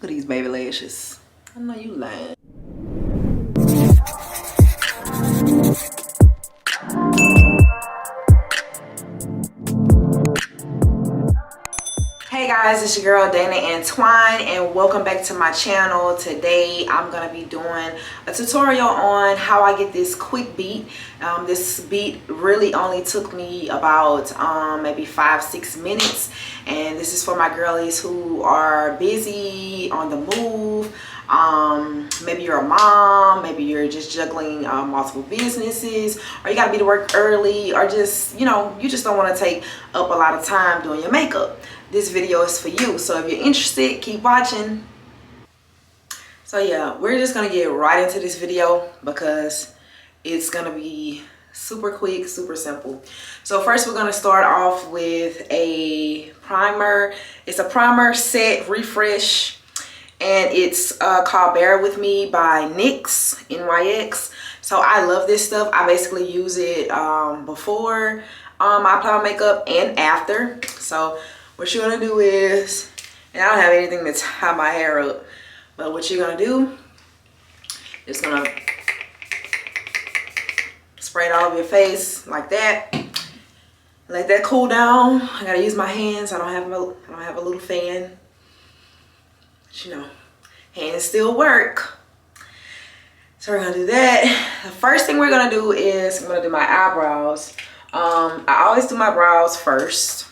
Look at these baby lashes. I know you lying. Hey guys, it's your girl Dana Antoine and welcome back to my channel. Today I'm gonna be doing a tutorial on how I get this quick beat. This beat really only took me about maybe 5-6 minutes, and this is for my girlies who are busy, on the move. Maybe you're a mom, maybe you're just juggling multiple businesses, or you gotta be to work early, or just, you know, you just don't want to take up a lot of time doing your makeup. This video is for you. So if you're interested, keep watching. So yeah, we're just gonna get right into this video because it's gonna be super quick, super simple. So first we're gonna start off with a primer. It's a primer set refresh, and it's called Bear With Me by NYX, NYX. So I love this stuff. I basically use it before I apply makeup and after. So what you're gonna do is, and I don't have anything to tie my hair up, but what you're gonna do is gonna spray it all over your face like that. Let that cool down. I gotta use my hands. I don't have a little fan. But, you know, hands still work. So we're gonna do that. The first thing we're gonna do is I'm gonna do my eyebrows. I always do my brows first.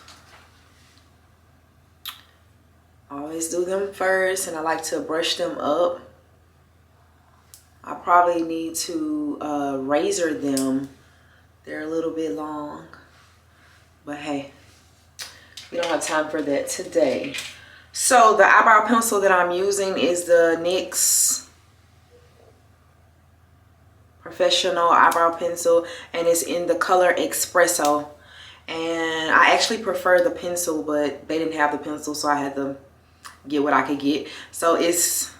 Always do them first, and I like to brush them up. I probably need to razor them. They're a little bit long, but hey, we don't have time for that today. So the eyebrow pencil that I'm using is the NYX Professional Eyebrow Pencil, and it's in the color Espresso. And I actually prefer the pencil, but they didn't have the pencil, so I had to get what I could get. So it's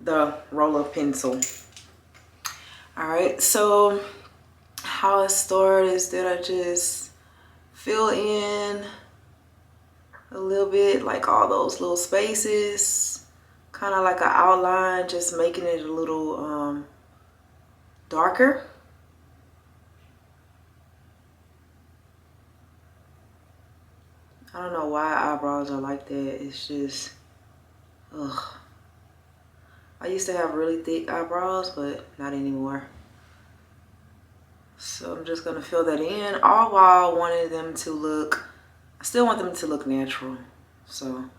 the roller pencil. All right, so how I start is that I just fill in a little bit, like all those little spaces, kind of like an outline, just making it a little darker. I don't know why eyebrows are like that. It's just, ugh. I used to have really thick eyebrows, but not anymore. So I'm just gonna fill that in, all while wanting them to look, I still want them to look natural. So I'm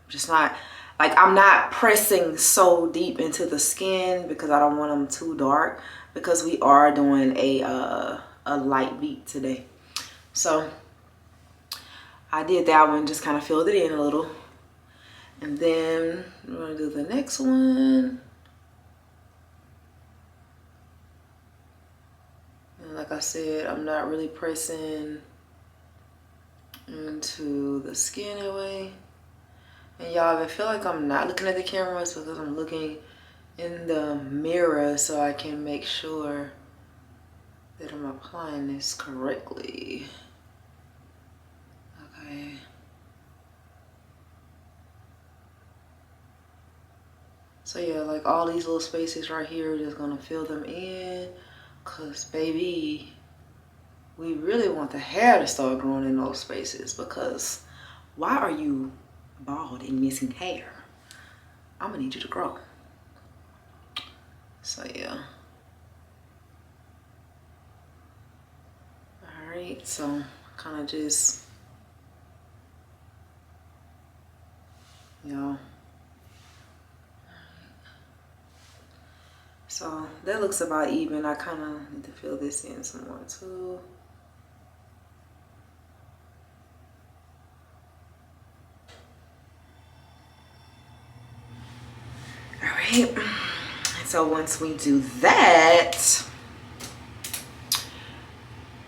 just not, like, I'm not pressing so deep into the skin because I don't want them too dark, because we are doing a light beat today. So I did that one, just kind of filled it in a little. And then we're gonna do the next one. And like I said, I'm not really pressing into the skin anyway. And y'all, if I feel like I'm not looking at the camera, it's because I'm looking in the mirror so I can make sure that I'm applying this correctly. Okay. So yeah, like all these little spaces right here, just gonna fill them in, cause baby, we really want the hair to start growing in those spaces, because why are you bald and missing hair? I'm gonna need you to grow. So yeah. All right, so kind of just, you know. So that looks about even. I kind of need to fill this in some more too. All right. So once we do that,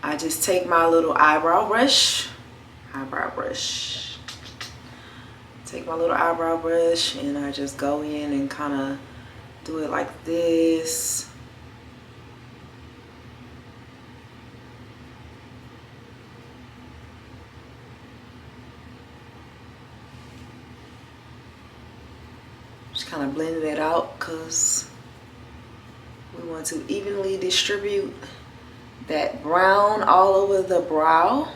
I just take my little eyebrow brush. Take my little eyebrow brush and I just go in and kind of do it like this. Just kind of blend that out because we want to evenly distribute that brown all over the brow.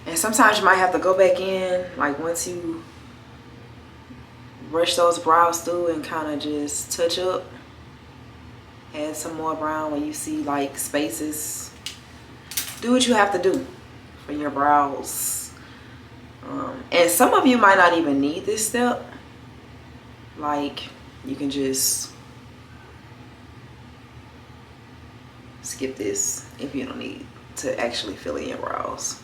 And sometimes you might have to go back in, like once you brush those brows through, and kind of just touch up, add some more brown when you see like spaces. Do what you have to do for your brows. And some of you might not even need this step. Like, you can just skip this if you don't need to actually fill in your brows.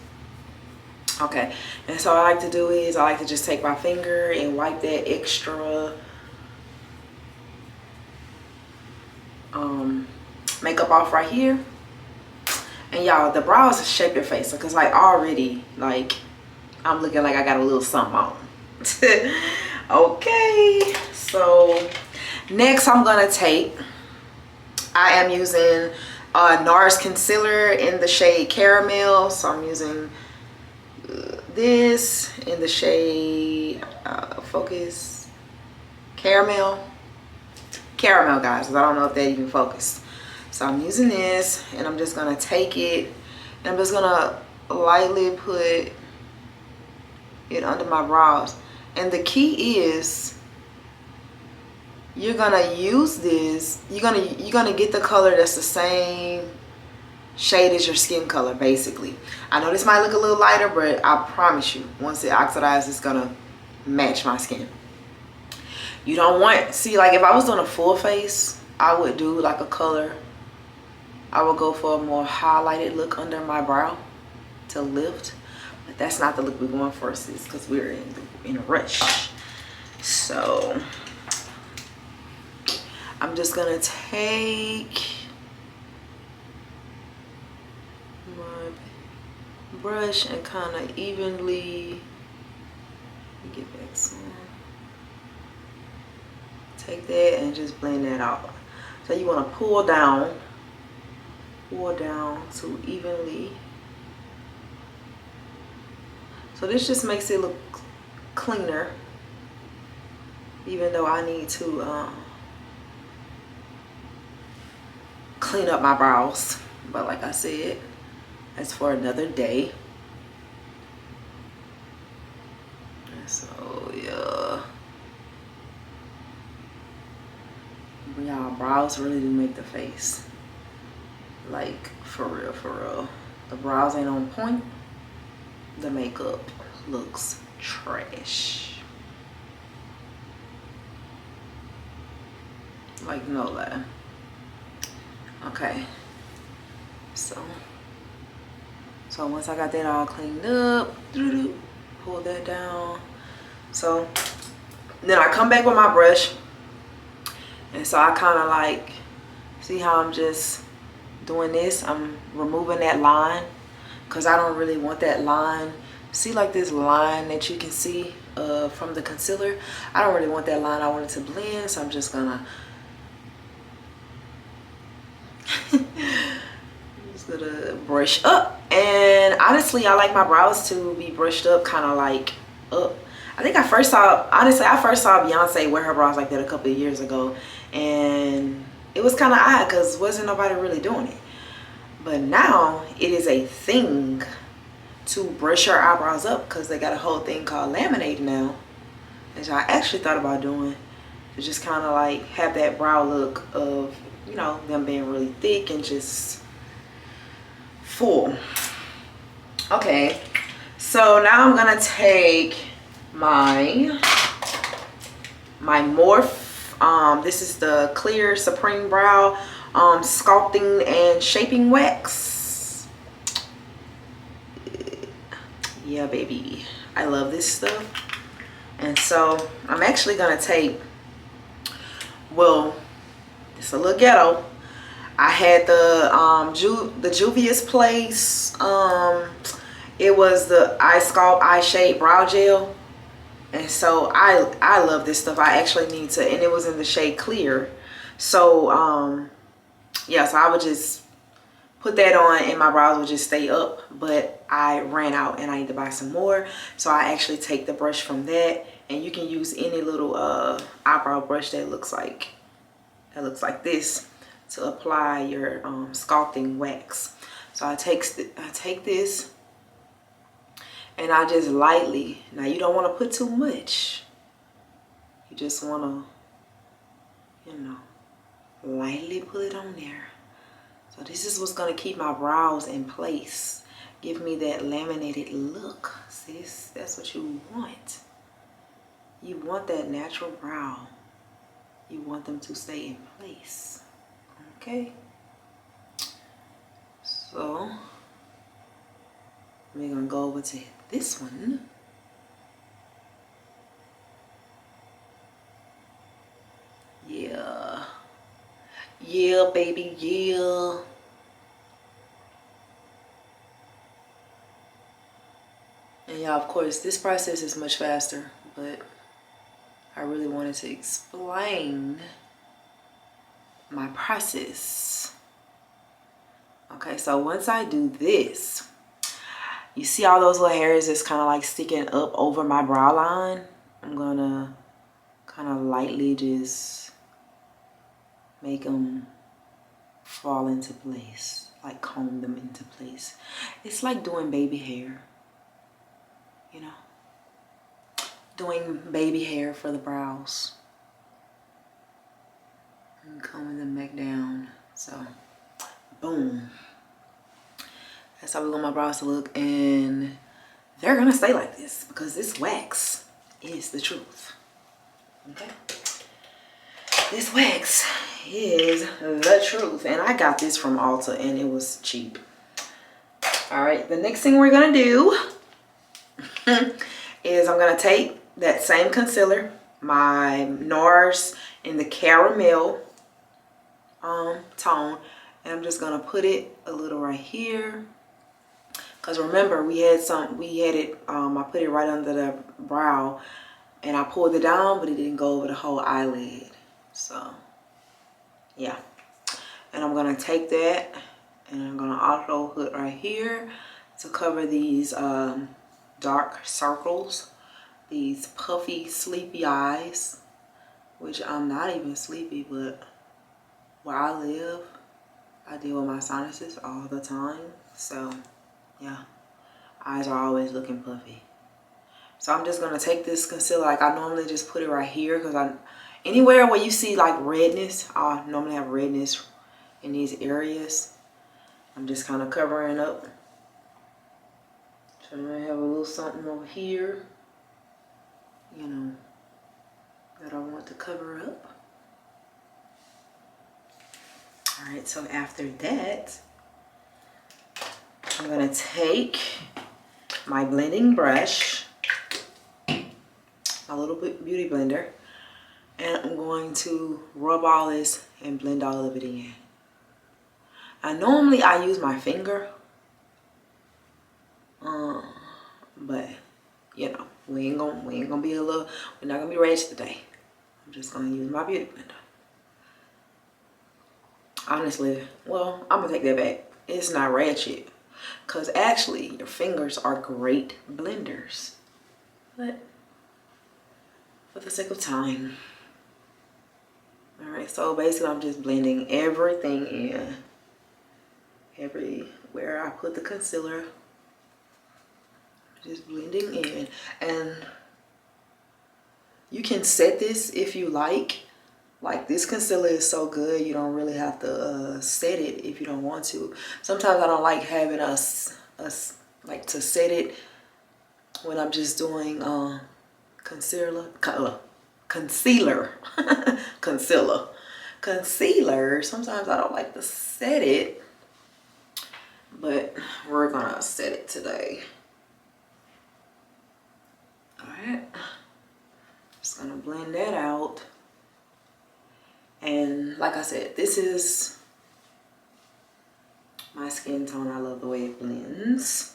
Okay, and so what I like to do is I like to just take my finger and wipe that extra makeup off right here. And y'all, the brows shape your face, because like already, like I'm looking like I got a little something on. Okay, so next I'm gonna take, I am using NARS concealer in the shade Caramel. So I'm using this in the shade Focus Caramel, guys, 'cause I don't know if that even focused. So I'm using this, and I'm just gonna take it and I'm just gonna lightly put it under my brows. And the key is you're gonna use this, you're gonna get the color that's the same shade as your skin color, basically. I know this might look a little lighter, but I promise you, once it oxidizes, it's gonna match my skin. You don't want, see, like if I was doing a full face, I would do like a color, I would go for a more highlighted look under my brow to lift, but that's not the look we're going for, sis, because we're in a rush. So I'm just gonna take my brush and kind of evenly get back some. Take that and just blend that out. So you want to pull down to evenly. So this just makes it look cleaner, even though I need to clean up my brows. But like I said, that's for another day. And so yeah, y'all, brows really do make the face. Like for real, for real. The brows ain't on point, the makeup looks trash. Like no lie. Okay, so once I got that all cleaned up, pull that down. So then I come back with my brush, and so I kind of like, see how I'm just doing this, I'm removing that line, because I don't really want that line. See, like this line that you can see from the concealer, I don't really want that line. I want it to blend, so I'm just gonna brush up. And honestly, I like my brows to be brushed up, kind of like up. I think I first saw Beyonce wear her brows like that a couple of years ago, and it was kind of odd because wasn't nobody really doing it. But now it is a thing to brush your eyebrows up, because they got a whole thing called laminate now, which I actually thought about doing, to just kind of like have that brow look of, you know, them being really thick and just full. Okay, so now I'm gonna take my Morphe, this is the clear Supreme Brow sculpting and shaping wax. Yeah, baby, I love this stuff. And so I'm actually gonna take, well, it's a little ghetto. I had the Juvia's Place, it was the Eye Sculpt Eye Shade Brow Gel. And so I love this stuff. I actually need to, and it was in the shade Clear. So yeah, so I would just put that on and my brows would just stay up, but I ran out and I need to buy some more. So I actually take the brush from that, and you can use any little eyebrow brush that looks like this to apply your sculpting wax. So I take this and I just lightly, now you don't want to put too much. You just want to, you know, lightly put it on there. So this is what's going to keep my brows in place. Give me that laminated look, sis. That's what you want. You want that natural brow. You want them to stay in place. Okay? So, we're going to go over to this one. Yeah. Yeah, baby, yeah. And yeah, of course, this process is much faster, but I really wanted to explain my process. Okay, so once I do this, you see all those little hairs that's kind of like sticking up over my brow line? I'm gonna kind of lightly just make them fall into place, like comb them into place. It's like doing baby hair, you know, doing baby hair for the brows and combing them back down. So boom, that's how we want my brows to look, and they're gonna stay like this because this wax is the truth. Okay, this wax is the truth, and I got this from Ulta and it was cheap. All right, the next thing we're gonna do is I'm gonna take that same concealer, my NARS in the caramel tone, and I'm just gonna put it a little right here, because remember I put it right under the brow and I pulled it down, but it didn't go over the whole eyelid. So yeah, and I'm gonna take that and I'm gonna also put right here to cover these dark circles, these puffy sleepy eyes, which I'm not even sleepy, but where I live I deal with my sinuses all the time, so yeah, eyes are always looking puffy. So I'm just gonna take this concealer, like I normally just put it right here, because anywhere where you see like redness, I normally have redness in these areas. I'm just kind of covering up. So I have a little something over here, you know, that I want to cover up. All right, so after that, I'm gonna take my blending brush, my little beauty blender, and I'm going to rub all this and blend all of it in. Normally I use my finger, but you know, we're not gonna be ratchet today. I'm just gonna use my beauty blender. Honestly, well, I'm gonna take that back. It's not ratchet, because actually your fingers are great blenders, but for the sake of time. All right, so basically I'm just blending everything in. Everywhere I put the concealer, just blending in. And you can set this if you like. Like, this concealer is so good, you don't really have to set it if you don't want to. Sometimes I don't like having us like to set it when I'm just doing concealer. Sometimes I don't like to set it, but we're gonna set it today. All right, just gonna blend that out. And like I said, this is my skin tone. I love the way it blends.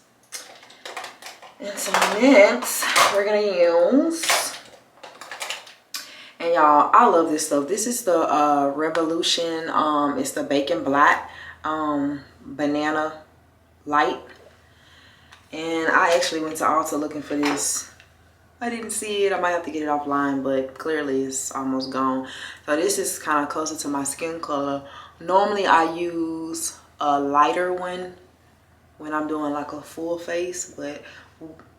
And so next we're gonna use, And y'all, I love this stuff. This is the Revolution. It's the Bacon Black Banana Light. And I actually went to Ulta looking for this. I didn't see it. I might have to get it offline, but clearly it's almost gone. So this is kind of closer to my skin color. Normally I use a lighter one when I'm doing like a full face, but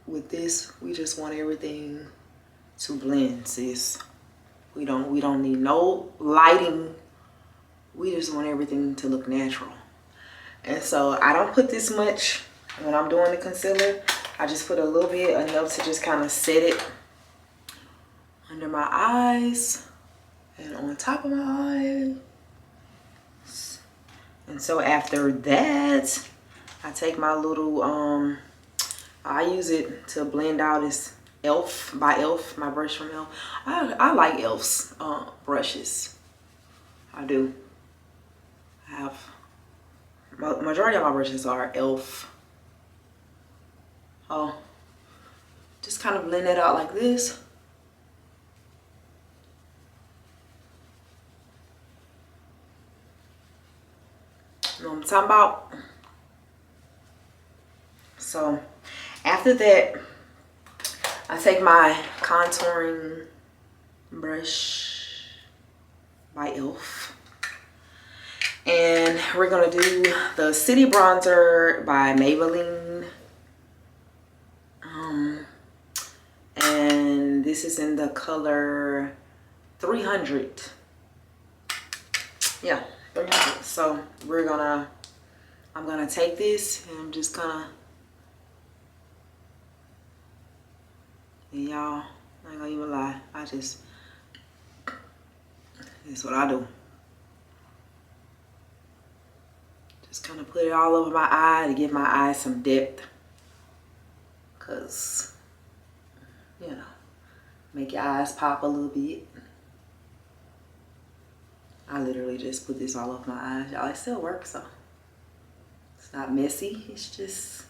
with this, we just want everything to blend, sis. We don't need no lighting. We just want everything to look natural. And so I don't put this much when I'm doing the concealer. I just put a little bit, enough to just kind of set it under my eyes and on top of my eyes. And so after that, I take my little, I use it to blend out this Elf by Elf, my brush from Elf. I like Elf's brushes. I do. I have, majority of my brushes are Elf. Oh, just kind of blend it out like this. You know what I'm talking about? So after that, I take my contouring brush by Elf, and we're gonna do the City Bronzer by Maybelline. And this is in the color 300. Yeah, 300. So I'm gonna take this and I'm just gonna, and y'all, I ain't gonna even lie, this is what I do. Just kind of put it all over my eye to give my eyes some depth. Cause, you know, make your eyes pop a little bit. I literally just put this all over my eyes. Y'all, it still works though. It's not messy, it's just,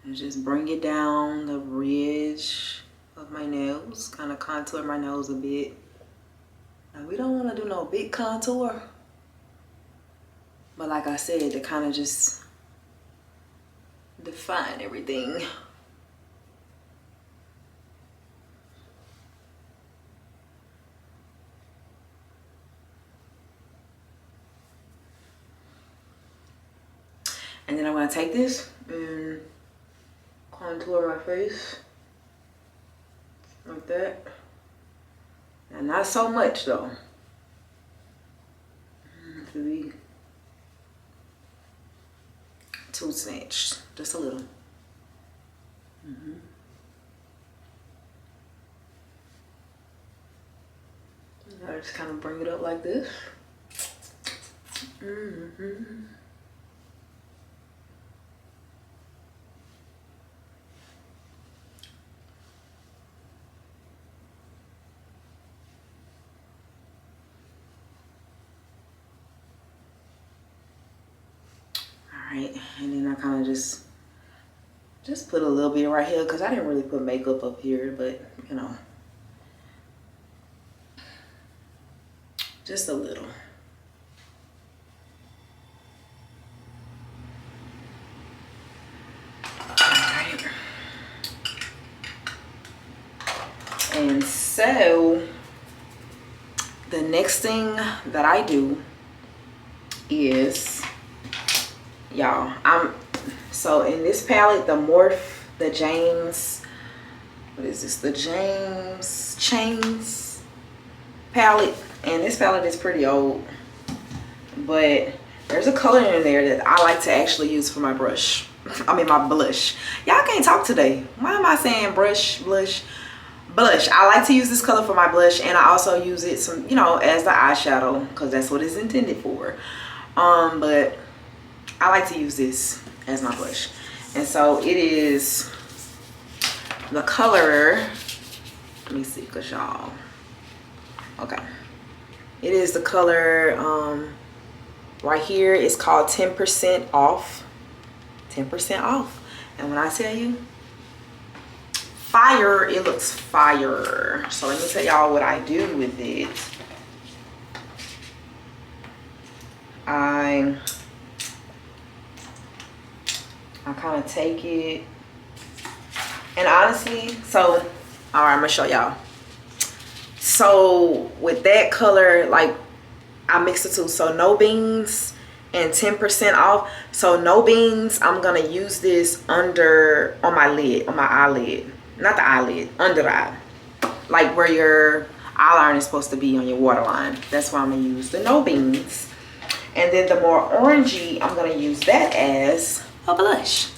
and just bring it down the ridge of my nose, kind of contour my nose a bit. Now we don't want to do no big contour, but like I said, to kind of just define everything. And then I'm gonna take this and contour my face like that. And not so much though. To be too snatched, just a little. I just kind of bring it up like this. Alright, and then I kind of just put a little bit right here because I didn't really put makeup up here, but you know, just a little. Alright. And so the next thing that I do is, y'all, so in this palette, the James, what is this? The James Chains palette. And this palette is pretty old, but there's a color in there that I like to actually use for my brush. I mean my blush. Y'all can't talk today. Why am I saying brush, blush? Blush. I like to use this color for my blush, and I also use it some, you know, as the eyeshadow because that's what it's intended for. But I like to use this as my blush. And so it is the color, let me see, cause y'all, okay. It is the color right here. It's called 10% off. 10% off. And when I tell you, fire. It looks fire. So let me tell y'all what I do with it. I kind of take it, and honestly, so all right, I'm gonna show y'all. So with that color, like, I mix the two. So no beans and 10% off. So no beans, I'm gonna use this on my lid, on my eyelid. Not the eyelid, under the eye. Like where your eyeliner is supposed to be on your waterline. That's why I'm gonna use the no beans. And then the more orangey, I'm gonna use that as a blush.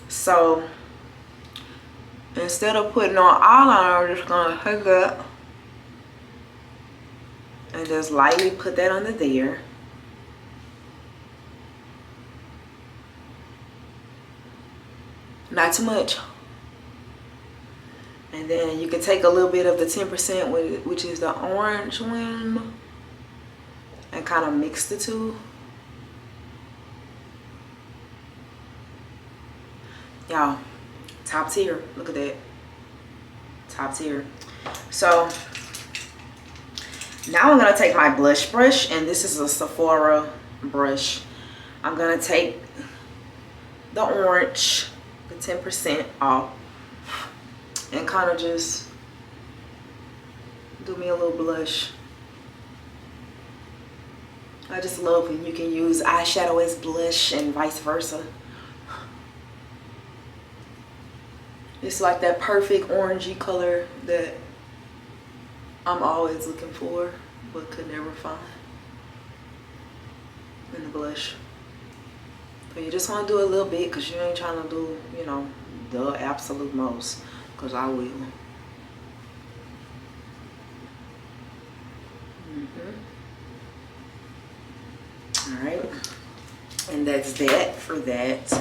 So instead of putting on eyeliner, I'm just gonna take that and just lightly put that under there. Not too much. And then you can take a little bit of the 10%, which is the orange one, and kind of mix the two. Y'all, top tier. Look at that. Top tier. So now I'm gonna take my blush brush, and this is a Sephora brush. I'm gonna take the orange, the 10% off, and kind of just do me a little blush. I just love when you can use eyeshadow as blush and vice versa. It's like that perfect orangey color that I'm always looking for but could never find in the blush. So you just want to do a little bit because you ain't trying to do, you know, the absolute most, because I will. Alright, and that's that for that.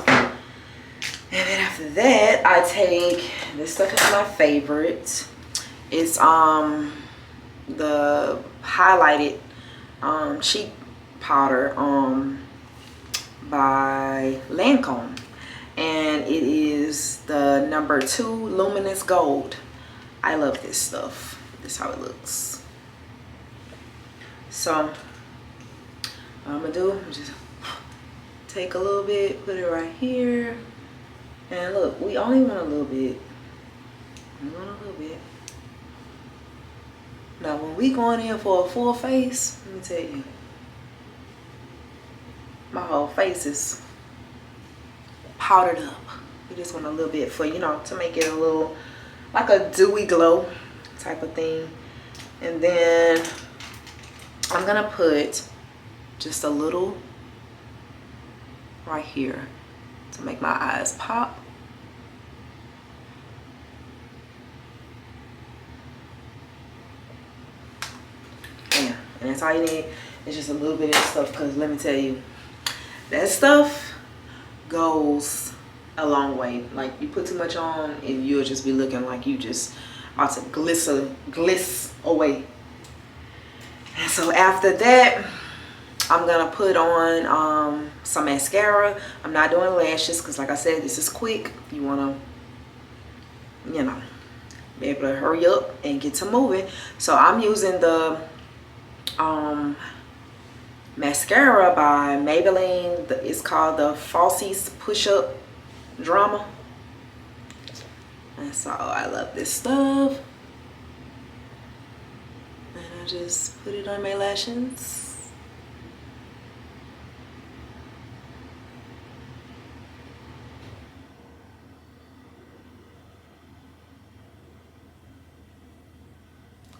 And then after that, I take, this stuff is my favorite. It's the highlighted cheek powder by Lancome, and it is the number 2 luminous gold. I love this stuff. This is how it looks. So what I'm gonna do, I'm just take a little bit, put it right here, and look, we only want a little bit. We want a little bit. Now when we going in for a full face, let me tell you, my whole face is powdered up. We just want a little bit for, you know, to make it a little like a dewy glow type of thing. And then I'm gonna put just a little right here to make my eyes pop. Yeah, and that's all you need. It's just a little bit of stuff, because let me tell you, that stuff goes a long way. Like, you put too much on and you'll just be looking like you just about to gliss away. And so after that, I'm gonna put on some mascara. I'm not doing lashes because, like I said, this is quick. You wanna, you know, be able to hurry up and get to moving. So I'm using the mascara by Maybelline. It's called the Falsies Push Up Drama. And so I love this stuff. And I just put it on my lashes.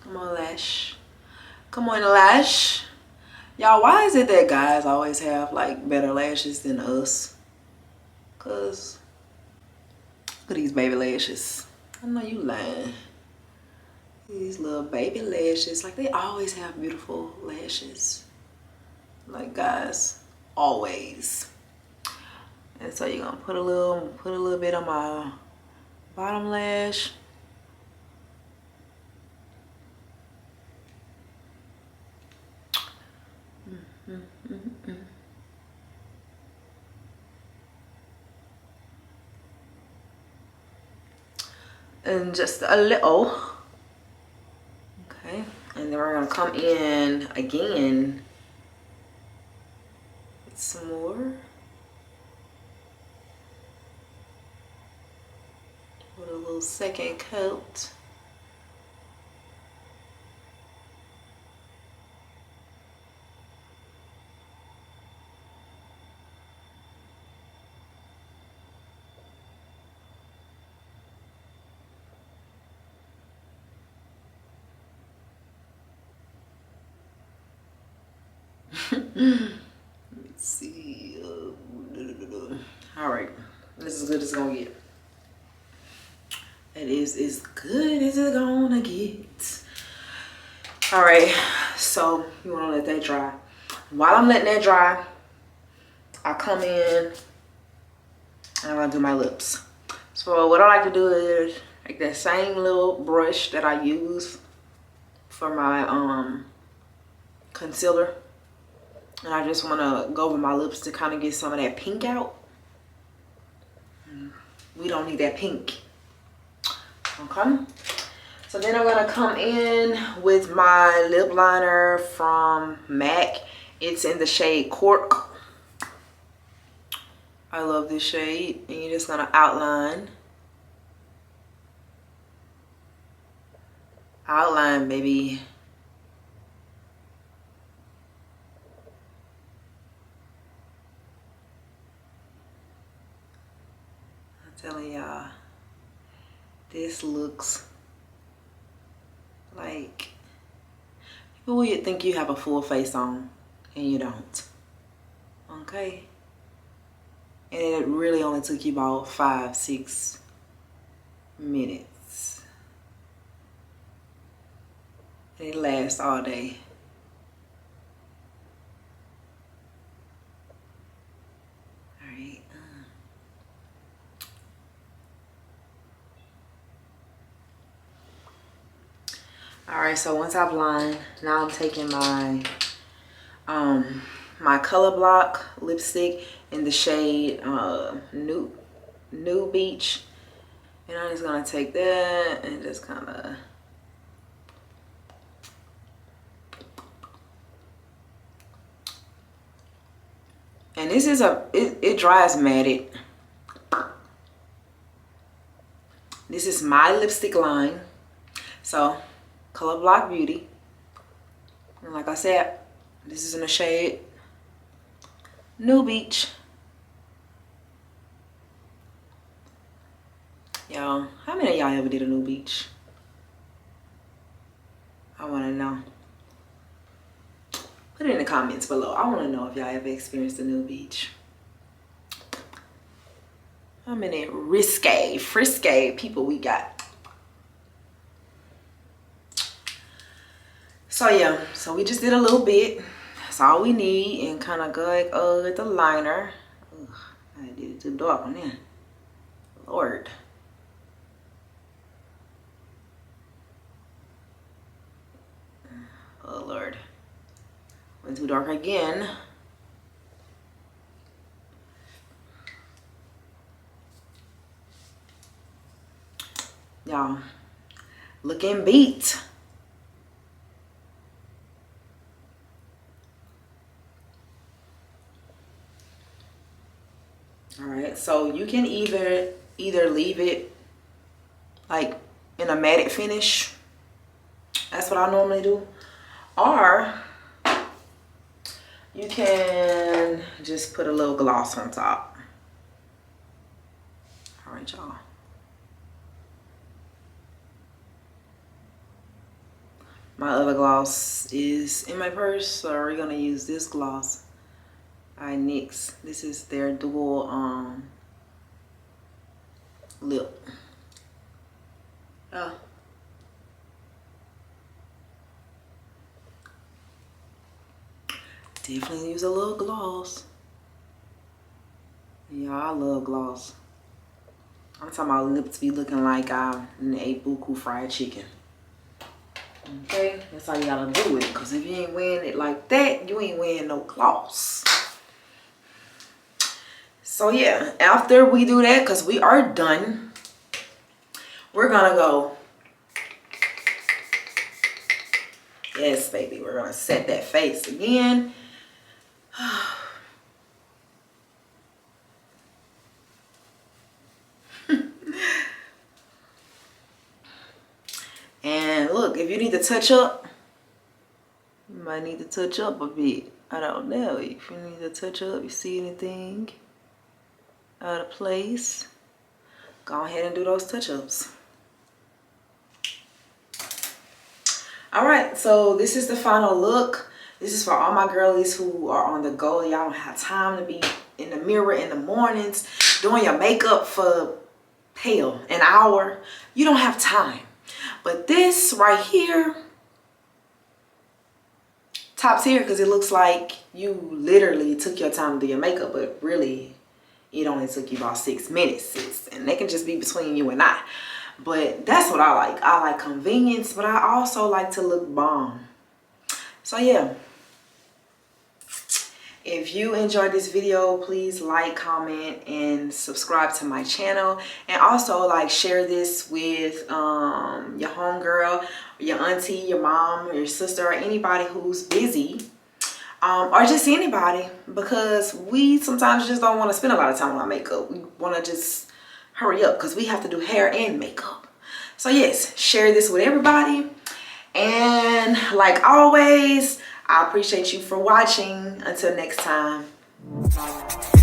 Come on, lash. Come on, lash. Y'all, why is it that guys always have like better lashes than us? Cause look at these baby lashes. I know you lying. These little baby lashes, like, they always have beautiful lashes. Like, guys, always. And so you're gonna put a little bit on my bottom lash. and just a little. Okay, and then we're gonna come in again with some more. With a little second coat. Let's see. All right, this is as good as it's gonna get. It is as good as it's gonna get. All right, so you wanna let that dry. While I'm letting that dry, I come in and I'm gonna do my lips. So what I like to do is like that same little brush that I use for my concealer, and I just want to go over my lips to kind of get some of that pink out. We don't need that pink. Okay, so then I'm gonna come in with my lip liner from MAC. It's in the shade Cork. I love this shade. And you're just gonna outline, baby. I'm telling y'all, this looks like people would think you have a full face on, and you don't. Okay, and it really only took you about 5-6 minutes. And it lasts all day. All right. All right, so once I've lined, now I'm taking my my Color Block lipstick in the shade Nude Beach, and I'm just gonna take that and just kind of and this is it dries matted. This is my lipstick line, so Color Block Beauty, and like I said, this is in the shade Nude Beach. Y'all, how many of y'all ever did a Nude Beach? I want to know. Put it in the comments below. I want to know if y'all ever experienced a Nude Beach. How many frisky people we got? So yeah, so we just did a little bit. That's all we need, and kind of go like with the liner. Ugh, I did it too dark on there. Lord. Oh Lord. Went too dark again. Y'all, looking beat. All right, so you can either leave it like in a matted finish. That's what I normally do. Or you can just put a little gloss on top. All right, y'all. My other gloss is in my purse, so we're gonna use this gloss by NYX. This is their dual lip. Definitely use a little gloss. Yeah, I love gloss. I'm talking about lips be looking like I ate buku fried chicken. Okay, that's how you gotta do it. Cause if you ain't wearing it like that, you ain't wearing no gloss. So yeah, after we do that, cause we are done, we're gonna go. Yes, baby, we're gonna set that face again. And look, if you need to touch up, you might need to touch up a bit. I don't know. If you need to touch up, you see anything out of place, go ahead and do those touch-ups. All right, so this is the final look. This is for all my girlies who are on the go. Y'all don't have time to be in the mirror in the mornings doing your makeup for, hell, an hour. You don't have time. But this right here, top tier, because it looks like you literally took your time to do your makeup, but really it only took you about 6 minutes, sis. And they can just be between you and I. But that's what I like. I like convenience, but I also like to look bomb. So yeah. If you enjoyed this video, please like, comment, and subscribe to my channel. And also like share this with your homegirl, your auntie, your mom, or your sister, or anybody who's busy. Or just anybody, because we sometimes just don't want to spend a lot of time on our makeup. We want to just hurry up because we have to do hair and makeup. So yes, share this with everybody. And like always, I appreciate you for watching. Until next time. Bye.